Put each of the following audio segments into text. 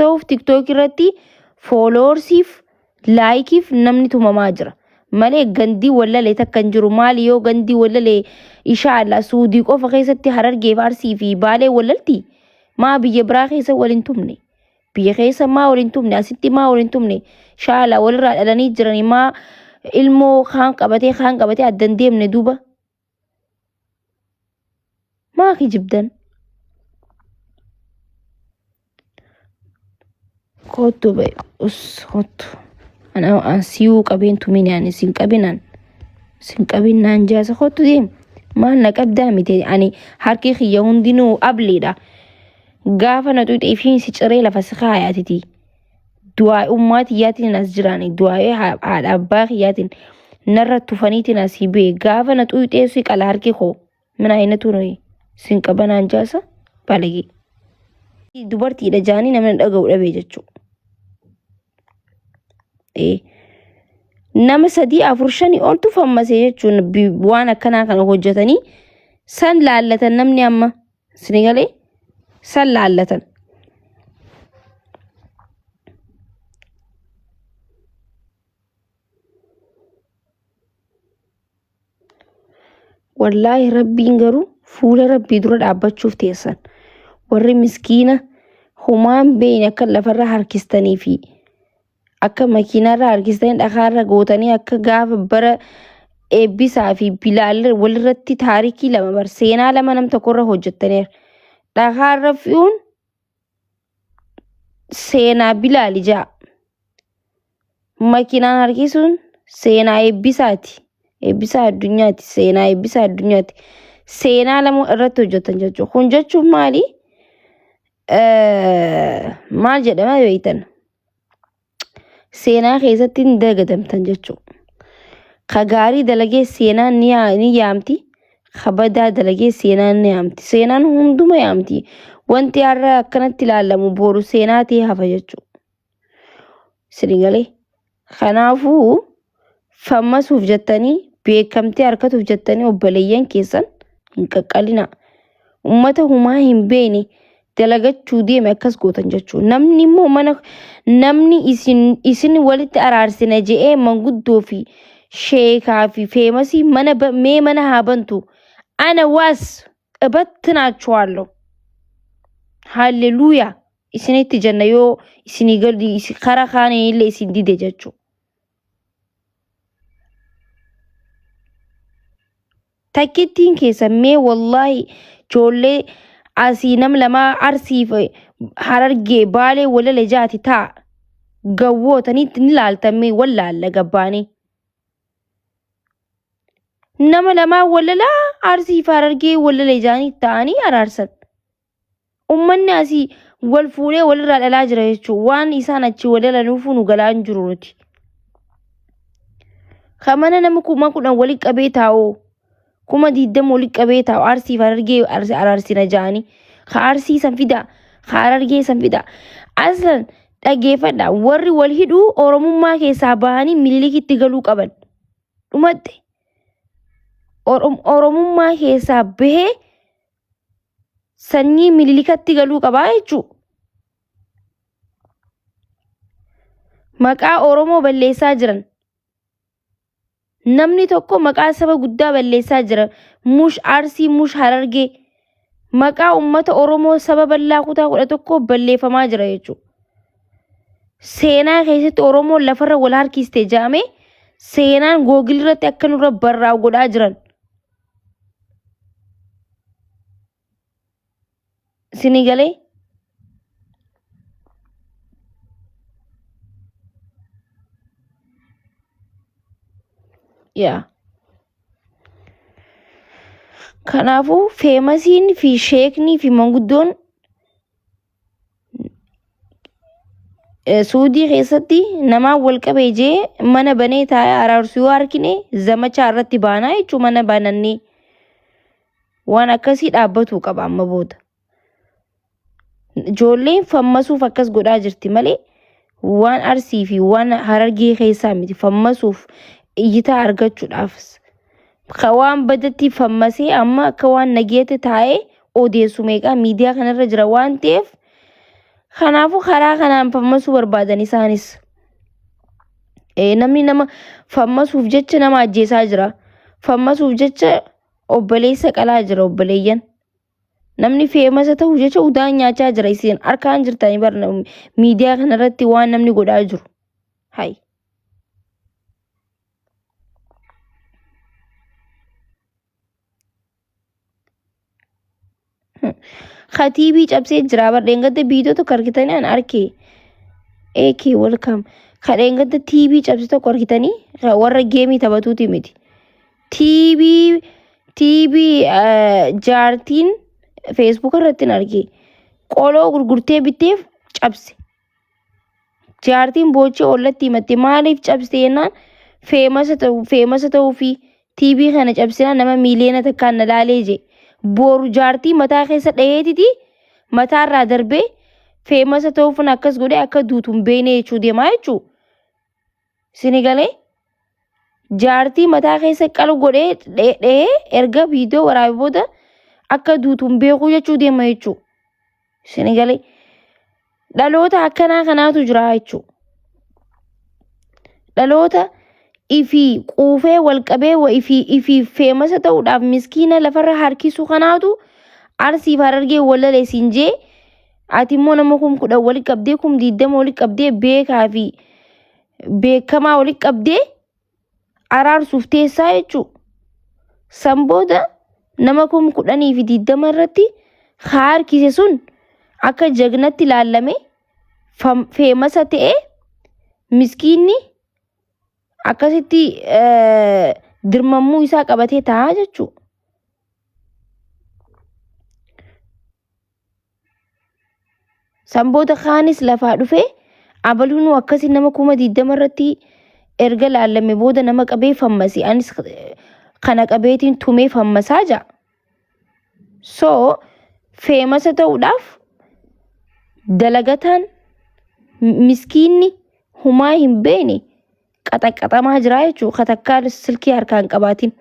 ta'uuf TikTok irratti followersiif laayikiif namni tumamaa jira. Malee gandii wallalee takka hin jiru. Maali yoo gandii wallalee inshallah Suudii qofa keessatti Harargee Arsii fi Baalee wallalti. Maa biyya biraa keessa waliin tumne. Biyya keessa maa waliin tumne asitti maa waliin tumne. Inshallah walirraa dhalanii jiranii maa ilmoo kaan qabatee addan deemne duuba. Maa kijibdan. Kottu bae kottu. Ana ansiu qabeen tumini ani sin qabinaan jaasa kottu deem. Maal na qabdaa miti ani harki xiyya hundinuu ableedha. Gaafa na tuute ifiin si ciree lafa si kaayaatiti. Du'aa ummaatiyyaatiin as jiraani. Du'aa haadha abbaa kiyyaatiin narra tufaniitiin asii bee gaafa na tuutee si qala harki koo. Mina aynatu noyi sin qabanaan jaasa balagee. Dubartiidha jaanii namni dhaga'u dhabee jechuudha. Nama 3-4 oltu fammasee jechuun waan akkanaa kana hojjetanii san laallatan namni amma sinigalee san laallatan. Wallaahi rabbiin garuu fuula rabbii dura dhaabbachuuf teessan. Warri miskiina humaan beeyne akka lafarra harkistanii fi akka makiinarra harkistanii dhakaarra gootanii akka gaafa bara eebbisaa fi bilaal walirratti taarikii lama bar seenaa lama nam tokkorra hojjettaniir. Dhakaarra fi'uun seenaa bilaal ijaa. Makiinaan harkisuun seenaa eebbisaati. Eebbisaa addunyaati. Seenaa eebbisaa addunyaati. Seenaa lama irratti hojjettan jechuudha. Kun jechuun maali? Maal jedhama beektan? Seenaa keessatti hin dagatamtan jechuudha. Ka gaarii dalagee seenaan ni yaamti. Ka badaa dalagee seenaan ni yaamti. Seenaan hunduma yaamti. Wanti har'a akkanatti ilaalamu boru seenaa ta'ee hafa jechuudha. Sinigalee. Kanaafuu fammasuuf jettanii beekamtee harkatuuf jettanii obboleeyyan keessan hin qaqqalina. Ummata humaa hin beekne dalagachuu deeme akkas gootan jechuudha. Namni immoo namni isin walitti araarsina je'ee manguddoo fi sheekaa fi feemasii mana haa bantu. Ana waas እበትናችኋለሁ. ሃሌሉያ isinitti janna yoo isinii galdi karaa kaanii illee isin dide jechuudha. Takkittiin keessan mee wallahi ijoollee asii nam lamaa Arsiif Harargee Baalee walala jaati ta'a. Gawwootanitti ni laaltamee wallaalla gabbaanii. Nama lamaa walalaa Arsiif Harargee walala jaanii ta'anii araarsan. Ummanni asii wal fuudhee walirraa dhalaa jira jechuudha. Waan isaan achi walala nuufuu nu galaa hin jiru nuti. Kamana nama 10,000 walitti qabee taa'oo. 20 walitti qabee taa'oo Arsiif Harargee araarsina jaanii. Ka Arsii san fida. Ka Harargee san fida. Aslan dhageeffadha. Warri wal hidhuu Oromummaa keessaa bahanii Minilikitti galuu qaban. Dhumatte. Oromummaa keessaa bahee sanyii Minilikatti galuu qabaa jechuudha. Maqaa Oromoo balleessaa jiran. Namni tokko maqaa saba guddaa balleessaa jira. Mush Arsii, mush Harargee. Maqaa ummata Oromoo saba bal'aa kutaa 11 balleeffamaa jira jechuudha. Seenaa keessatti Oromoon lafarra wal harkistee jaame seenaan Googil irratti akka nurra barraa godhaa jiran. Sinigalee. Yeah. Kanaafuu feemasiin fi sheeknii fi manguddoon Suudii keessatti namaa wal qabee jee mana banee taa'ee araarsuu harkine zamachaa irratti baanaa jechuun mana banannee waan akkasii dhaabbatu qaba amma booda. Ijoolleen fammasuuf akkas godhaa jirti malee waan Arsii fi waan Harargee keessaa miti fammasuuf iyyitaa argachuudhaafis. Ka waan badatti fammasee amma akka waan nageete taa'ee odeessu meeqaa miidiyaa kanarra jira waan ta'eef Kanaafuu karaa kanaan fammasuu barbaadan isaanis. Namni nama fammasuuf jecha nama ajjeesaa jira. Fammasuuf jecha obboleessa qalaa jira obboleeyyan. Namni feemasa ta'uu jecha udaan nyaachaa jira. Isin harkaan jirtanii bara miidiyaa kanarratti waan namni godhaa jiru. Hai. Khatiibii cabsee jira. Dheengadda biidoo tokko argitanii an arkee. Eekee welcome. Dheengadda TV cabse tokko argitanii warra geemii taphatuuti miti. TV jaartiin Facebook irratti argee qoloo gurgurtee bitteef cabse. Jaartiin boochee ollatti himatte maaliif cabse jennaan feemasa ta'uu fi TV kana cabsinaan nama miiliyoona takkaan na laalee jee. Boru jaartii mataa keessa dhaheetiti mataarraa darbee feemasa ta'uuf akkas godhee akka duutuun beekne jechuu deemaa jechuu. Sinigalee jaartii mataa keessa qalu godhee dhahee erga viidiyoo waraabee booda akka duutuun beekuu jechuu deema jechuu. Sinigalee dhaloota akkanaa kanaatu jira jechuu. Dhaloota ifi quufee walqabee ifi feemasa ta'uudhaaf miskiina lafarra harkisuu kanaatu arsiif harargee wallalee siin jee ati immoo nama 10 walitti qabdee 20 walitti qabdee beekaa fi beekamaa walitti qabdee araarsuuf teessaa jechuu. San booda nama 10 fi 20 irratti harkise sun akka jagnatti ilaalame feemasa ta'e miskiinni akkasitti dirmammuu isaa qabatee taa'aa jechuu. San booda kaanis lafaa dhufee abaluun akkasi nama 20 irratti erga laalame booda nama qabee fammasi. Anis kana qabeetiin tumee fammasaa jira. So feemasa ta'uudhaaf dalagataan miskiinni humaa hin beekne qaxaqaxamaa jira jechuu. Katakkaa silkii harkaan qabaatiin.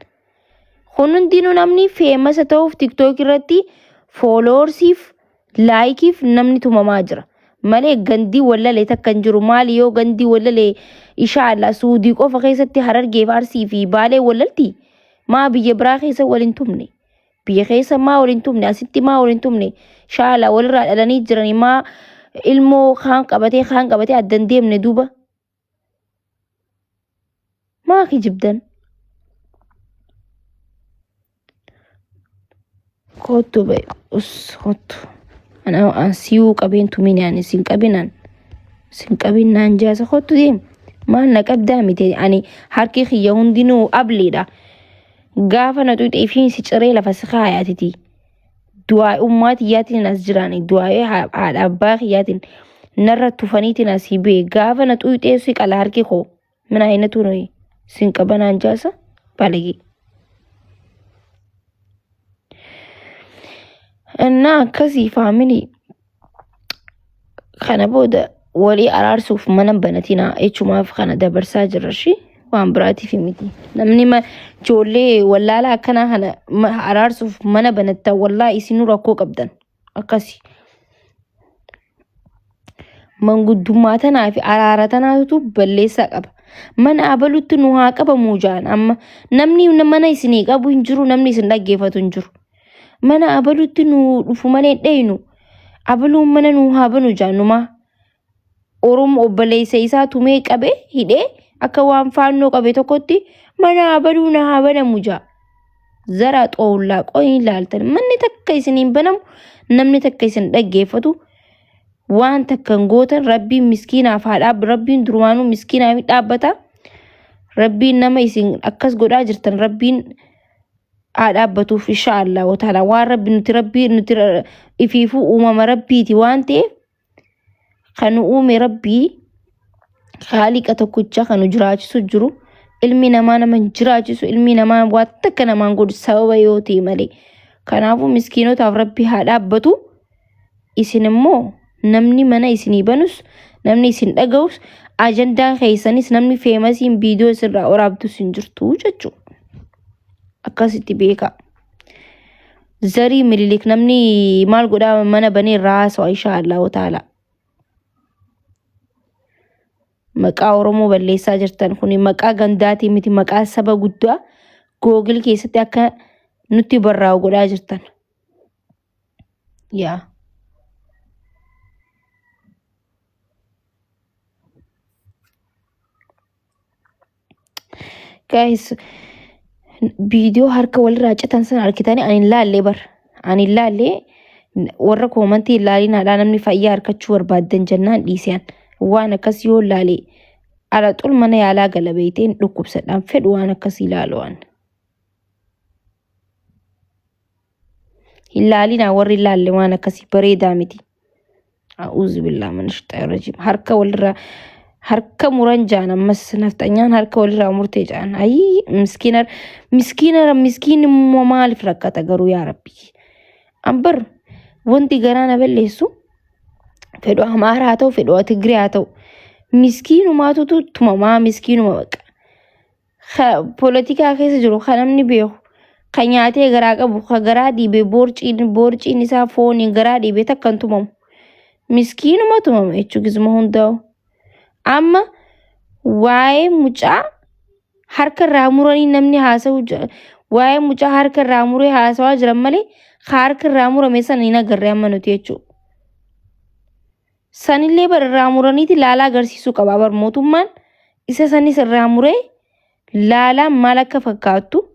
Kun hundinuu namni feemasa ta'uuf TikTok irratti fooloorsiif laayikiif namni tumamaa jira. Malee gandii wallalee takka hin jiru. Maali yoo gandii wallalee inshaAllah Suudii qofa keessatti Harargee fi Arsii fi Baalee wallalti maa biyya biraa keessa waliin tumne. Biyya keessa maa waliin tumne. Asitti maa waliin tumne. InshaAllah walirraa dhalanii jiranii maa ilmoo kaan qabatee addan deemne duuba. Maa kijibdan. Kottu bae kottu. An siyuu qabeen tumine ani sin qabinaan jaasa kottu deem. Maal na qabdaa miti ani harki kiyya hundinuu ableedha. Gaafa na tuuxee fi si ciree lafa si kaayaatiti. Du'aa ummaa tiyyaatiin as jiraani. Du'aa haadha abbaa kiyyaatiin narra tufaniitiin asii bee gaafa na tuuxee si qala harki koo. Mina aynatu noyi sin qabanaan jaasa balagee. Innaa akkasii faamilii kana booda walii araarsuuf mana banatinaa jechumaaf kana dabarsaa jirra shi waan biraatiif miti. Namni ijoollee wallaalaa akkanaa kana araarsuuf mana banattaa wallaa isinuu rakkoo qabdan akkasii. Manguddummaa tanaa fi araara tanaatu balleessaa qaba. Mana abalutti nu haa qabamuu jaan amma namni mana isinii qabu hin jiru namni isin dhaggeeffatu hin jiru. Mana abalutti nu dhufu malee dheeynu abaluun mana nu haa banu jaanumaa. Oromoo obboleessa isaa tumee qabee hidhee akka waan faannoo qabe tokkotti mana abaluu na haa banamu jaa. Zara xoollaa qoyin ilaaltan manni takka isiniin banamu namni takka isin dhaggeeffatu waan takkan gootan rabbiin miskiinaaf haa dhaabbu. Rabbiin durumaanuu miskiinaaf dhaabbata. Rabbiin nama isin akkas godhaa jirtan rabbiin haa dhaabbatuuf inshaAllah wataala. Waan rabbi nuti ifiifuu uumama rabbiiti waan ta'eef kan uume rabbii haaliqa tokkicha kan jiraachisu jiru. Ilmi namaa nama jiraachisu ilmi namaa waan takka namaan godhu sababa yoo ta'e malee. Kanaafuu miskiinotaaf rabbii haa dhaabbatu. Isin immoo namni mana isinii banus namni isin dhaga'us ajandaan keessanis namni feemasiin viidiyoo isirraa waraabtus hin jirtu jechuudha. Akkasitti beeka. Zarii Minilik namni maal godhaa mana banee irraa haasawaa inshaAllah wataala. maqaa Oromoo balleessaa jirtan kuni maqaa gandaatii miti maqaa saba guddaa Google keessatti akka nutti barraa'u godhaa jirtan. Yaa. Guys, video harka walirraa citan sana argitanii ani ilaallee bar. Ani ilaallee warra koomantii ilaaliinaadhaa namni fayyaa harkachuu barbaaddan jennaan dhiiseen waan akkas yoo ilaalee ala xul mana yaalaa gala beeyteen dhukkubsadhaan fedhu waan akkas ilaalu waan. Ilaalina warri ilaalle waan akkasii bareedaa miti. A'uuzu billaa min shayxaani rajiim. Harka muran jaan ammas nafxanyaan harka walirraa murtee jaan. Ayii miskiin immoo maaliif rakkata garuu yaa Rabbi. Ambar wanti garaana balleessu fedhu Amaaraa haa ta'u fedhu Tigiree haa ta'u miskiinumaatutu tumamaa miskiinuma baqa. Poolitikaa keessa jiru kan namni beeku. Kan nyaatee garaa qabu kan garaa dhiibee boorciin isaa fooniin garaa dhiibee takkan tumamu. Miskiinuma tumama jechuunis hundaa'u. Amma waa'ee mucaa harka irraa muranii namni haasa'u waa'ee mucaa harka irraa muree haasawaa jiran malee harka irraa murame sana hin agarree amma nuti jechuudha. Sanillee bar irraa muraniiti laalaa agarsiisuu qaba bar mootummaan isa sanis irraa muree laalaan maal akka fakkaattu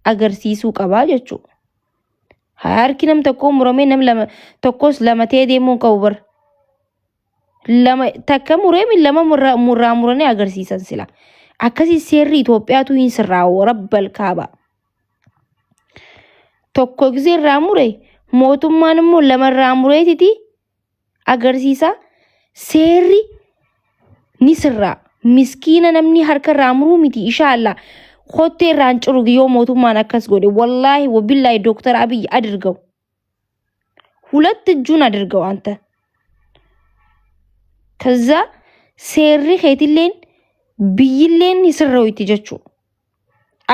agarsiisuu qabaa jechuudha. Harki nam tokko muramee nam lama tokkos lama ta'ee deemuu qabu bar. Lama takka muree lama muranii agarsiisan sila. Akkasii seerri Itoophiyaatu hin sirraa'u rabbal kaaba. Tokko gisee irraa mure mootummaan immoo lama irraa mureetiti agarsiisa. Seerri ni sirraa. Miskiina namni harka irraa muruu miti inshaallah. Kottee irraan ciru yoo mootummaan akkas godhe wallaahi wabillaahi Dooktar Abiy adirgaw. ሁለት እጁን አድርገው አንተ ከዛ ሴሪ ኸይትሌን ብይሌን ይስረው ይትጀቹ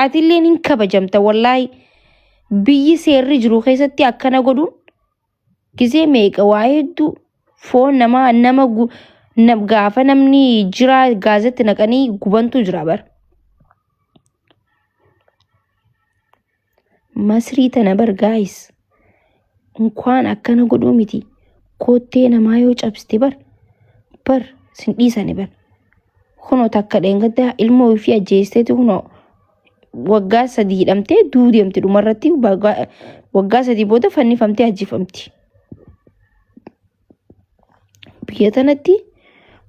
አትሌን እንከበጀምተ ወላሂ ብይ ሴሪ ጅሩ ኸይሰቲ አከነ ጎዱን ጊዜ ሜቀ ዋይዱ ፎን ነመጉ ነብጋፈ ነምኒ ጅራ ጋዘት ነቀኒ ጉበንቱ ጅራበር መስሪ ተነበር ጋይስ እንኳን አከነ ጎዱ ሚቲ ኮቴ ነማዮ ጨብስቲ በር ስንዲሰኒ በር ሆኖ ታከደን ገዳ ኢልሞ ፊ አጀስቴት ሆኖ ወጋ ሰዲ ደምቴ ዱዲምቲ ዱመረቲ ወጋ ሰዲ ቦደ ፈኒፈምቲ አጂፈምቲ ብየተነቲ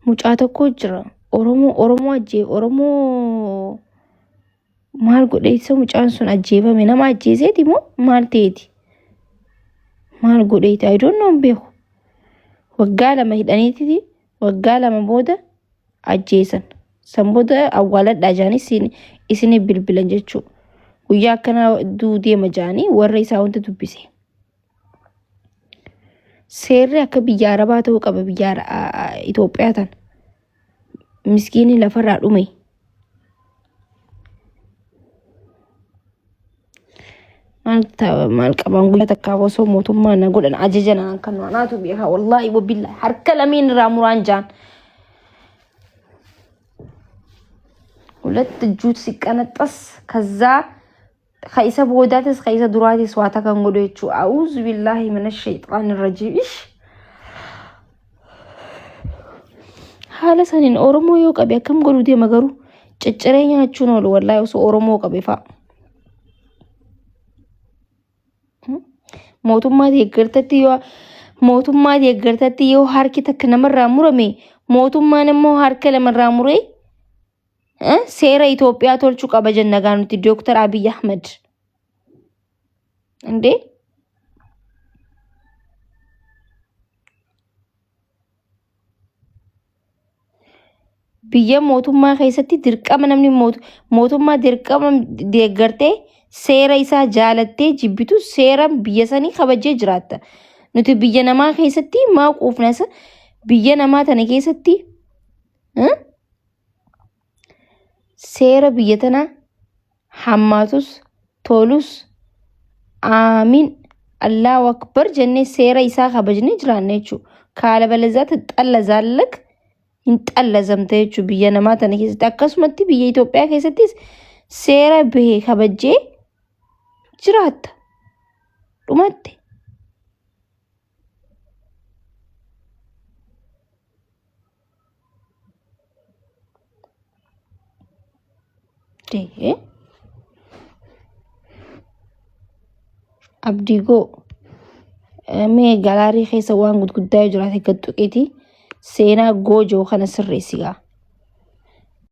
ሙጫተኮ ጅራ ኦሮሞ አጄ ኦሮሞ ማል ጎዴት ሰው ሙጫንሱን አጄፈሜ ነማ አጄሴት ሞ ማልቴቲ ማል ጎዴት አይ ዶንት ኖ ቤሁ ወጋ ለመሂዳኒቲ ወጋ ለመቦደ አጄሰን ሰምቦደ አዋለድ ዳጃኒ ኢሲኒ ብልብለን ጀቹ ጉያ ከና ዱዴ መጃኒ ወሬሳ ወንተ ዱቢሴ ሴሪ አከ ብያ አረባ ተው ቀበ ብያ ኢትዮጵያታን ምስኪኒ ለፈራ ዱሜ ማልቀባን ጉያ ተካቦሶ ሞቱማ ነጎደን አጀጀና ከናናቱ ቢሃ ወላሂ ወቢላሂ ሐርከ ለሚን ራሙራንጃን ሁለት እጁት ሲቀነጠስ ከዛ ከይሰ ቦዳተስ ከይሰ ዱራቲስ ዋታ ከንጎዶቹ አውዝ ቢላሂ ምን ሸይጣን ረጂም እሺ ሐለሰኒን ኦሮሞ ይወቀብ ያከም ጎዱት የመገሩ ጭጭሬኛቹ ነው ወላሂ ሶ ኦሮሞ ቀበፋ mootummaa deeggartatti yoo harki takka namarraa murame mootummaan immoo harka lamarraa mure seera Itoophiyaa tolchuu qaba jennagaa nuti Dooktar Abiy Ahmed እንዴ biyya mootummaa keessatti dirqama namni mootummaa dirqama deeggartee seera isaa jaalattee jibbitu seera biyya sanii kabajee jiraatta. Nuti biyya namaa keessatti maa quufnasa biyya namaa tana keessatti seera biyya tana hammaatus tolus aamin Allahu akbar jennee seera isaa kabajnee jiraanne jechuudha. Kaala balazaa xallazaalak hinxallazamte jechuudha biyya namaa tana keessatti akkasumatti biyya Itoophiyaa keessattis seera bahee kabajjee jiraatta dhumatte. Abdii goo mee galaarii keessa waan guddaa jiraate gad tuqeeti seenaa goojoo kana sirreessigaa.